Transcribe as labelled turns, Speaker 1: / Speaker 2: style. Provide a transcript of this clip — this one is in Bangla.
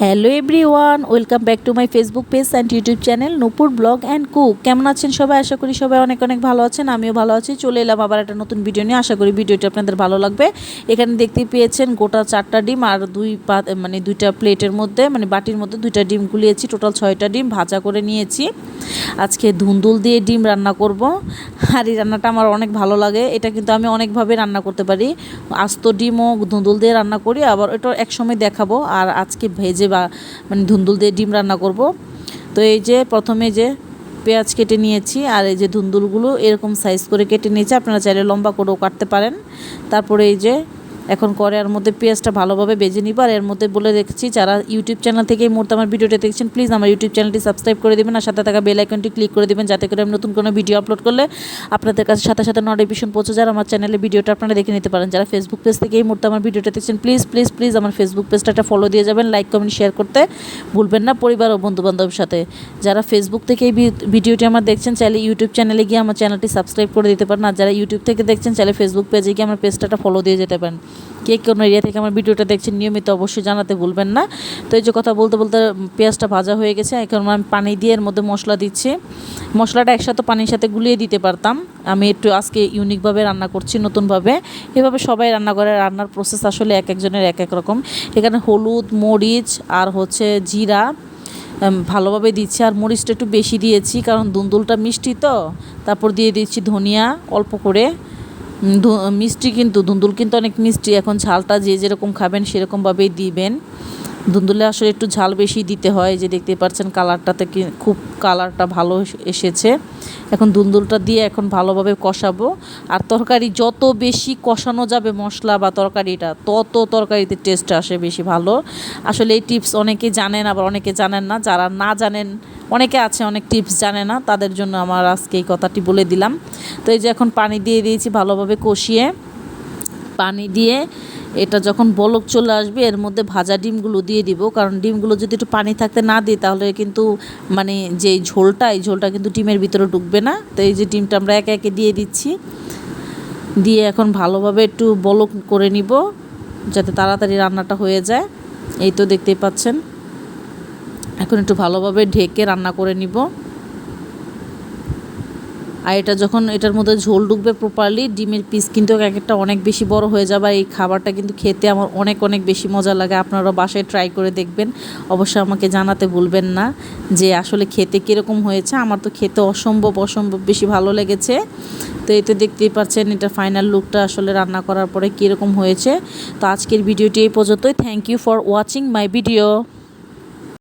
Speaker 1: Hello everyone, welcome back to my Facebook page and YouTube channel Nupur blog and cook. কেমন আছেন সবাই? আশা করি সবাই অনেক অনেক ভালো আছেন। আমিও ভালো আছি। চলে এলাম আবার একটা নতুন ভিডিও নিয়ে। আশা করি ভিডিওটা আপনাদের ভালো লাগবে। এখানে দেখতে পেয়েছেন গোটা 4টা ডিম আর দুইটা প্লেটের মধ্যে বাটির মধ্যে 2টা ডিম গুলিয়েছি। টোটাল 6টা ডিম ভাজা করে নিয়েছি। আজকে ধুন্দুল দিয়ে ডিম রান্না করব। আর এই রান্নাটা আমার অনেক ভালো লাগে। এটা কিন্তু আমি অনেকভাবে রান্না করতে পারি। আস্ত ডিমও ধুন্দুল দিয়ে রান্না করি, আবার এটা একসময় দেখাবো। আর আজকে ভেজে ধুন্দুল দিয়ে ডিম রান্না করব। তো এই যে প্রথমে যে পেঁয়াজ কেটে নিয়েছি, আর এই যে ধুন্দুলগুলো এরকম সাইজ করে কেটে নিয়েছি। আপনারা চাইলে লম্বা করেও কাটতে পারেন। তারপরে এই যে এখন কড়াইয়ের মধ্যে পেঁয়াজটা ভালোভাবে ভেজে নিব। আর এর মধ্যে বলে রেখেছি, যারা ইউটিউব চ্যানেল থেকে এই মুহূর্তে আমার ভিডিওটা দেখছেন, প্লিজ আমার ইউটিউব চ্যানেলটি সাবস্ক্রাইব করে দেবেন আর সাথে থাকা বেল আইকনটি ক্লিক করে দেবেন, যাতে করে আমি নতুন কোনো ভিডিও আপলোড করলে আপনাদের কাছে সাথে সাথে নোটিফিকেশন পৌঁছে যায়, আমার চ্যানেলে ভিডিওটা আপনারা দেখে নিতে পারেন। যারা ফেসবুক পেজ থেকে এই মুহূর্তে আমার ভিডিওটা দেখছেন, প্লিজ প্লিজ প্লিজ আমার ফেসবুক পেজটা একটা ফলো দিয়ে যাবেন, লাইক কমেন্ট শেয়ার করতে ভুলবেন না পরিবার ও বন্ধুবান্ধবের সাথে। যারা ফেসবুক থেকে এই ভিডিওটি আমার দেখছেন, চাইলে ইউটিউব চ্যানেলে গিয়ে আমার চ্যানেলটি সাবস্ক্রাইব করে দিতে পারেন। আর যারা ইউটিউব থেকে দেখছেন, চাইলে ফেসবুক পেজে গিয়ে আমার পেজটা ফলো দিয়ে যেতে পারেন। কে কোন এরিয়া থেকে আমার ভিডিওটা দেখছেন নিয়মিত অবশ্যই জানাতে ভুলবেন না। তো এই যে কথা বলতে বলতে পেঁয়াজটা ভাজা হয়ে গেছে। এখন আমি পানি দিয়ে এর মধ্যে মশলা দিচ্ছি। মশলাটা একসাথে পানির সাথে গুলিয়ে দিতে পারতাম, আমি একটু আজকে ইউনিকভাবে রান্না করছি, নতুনভাবে। এভাবে সবাই রান্না করে, রান্নার প্রসেস আসলে এক একজনের এক এক রকম। এখানে হলুদ, মরিচ আর জিরা ভালোভাবে দিচ্ছি। আর মরিচটা একটু বেশি দিয়েছি, কারণ ধুন্দুলটা মিষ্টি তো। তারপর দিয়ে দিচ্ছি ধনিয়া অল্প করে। মিষ্টি কিন্তু ধুন্দুল কিন্তু অনেক মিষ্টি। এখন ঝালটা যে যেরকম খাবেন সেরকমভাবেই দিবেন। ধুন্দুলে আসলে একটু ঝাল বেশি দিতে হয়। যে দেখতে পাচ্ছেন কালারটাতে খুব কালারটা ভালো এসেছে। এখন ধুন্দুলটা দিয়ে এখন ভালোভাবে কষাবো। আর তরকারি যত বেশি কষানো যাবে মশলা বা তরকারিটা, তত তরকারিতে টেস্ট আসে বেশি ভালো। আসলে এই টিপস অনেকে জানেন, আবার অনেকে জানেন না। যারা না জানেন, অনেকে আছে অনেক টিপস জানে না, তাদের জন্য আমার আজকে এই কথাটি বলে দিলাম। তো এই যে এখন পানি দিয়ে দিয়েছি ভালোভাবে কষিয়ে। পানি দিয়ে এটা যখন বলক চলে আসবে, এর মধ্যে ভাজা ডিমগুলো দিয়ে দিব। কারণ ডিমগুলো যদি একটু পানি থাকতে না দিই, তাহলে কিন্তু যে এই ঝোলটা কিন্তু ডিমের ভিতরে ঢুকবে না। তো এই যে ডিমটা আমরা একে একে দিয়ে দিচ্ছি। দিয়ে এখন ভালোভাবে একটু বলক করে নিব, যাতে তাড়াতাড়ি রান্নাটা হয়ে যায়। এই তো দেখতেই পাচ্ছেন। এখন একটু ভালোভাবে ঢেকে রান্না করে নিব। আর এটা যখন এটার মধ্যে ঝোল ঢুকবে প্রপারলি, ডিমের পিস কিন্তু এক একটা অনেক বেশি বড় হয়ে যাবে। আর এই খাবারটা কিন্তু খেতে আমার অনেক অনেক বেশি মজা লাগে। আপনারা বাসায় ট্রাই করে দেখবেন, অবশ্যই আমাকে জানাতে ভুলবেন না যে আসলে খেতে কীরকম হয়েছে। আমার তো খেতে অসম্ভব বেশি ভালো লেগেছে। তো এই তো দেখতেই পাচ্ছেন এটা ফাইনাল লুকটা আসলে রান্না করার পরে কীরকম হয়েছে। তো আজকের ভিডিওটি এই পর্যন্তই। Thank you for watching my video.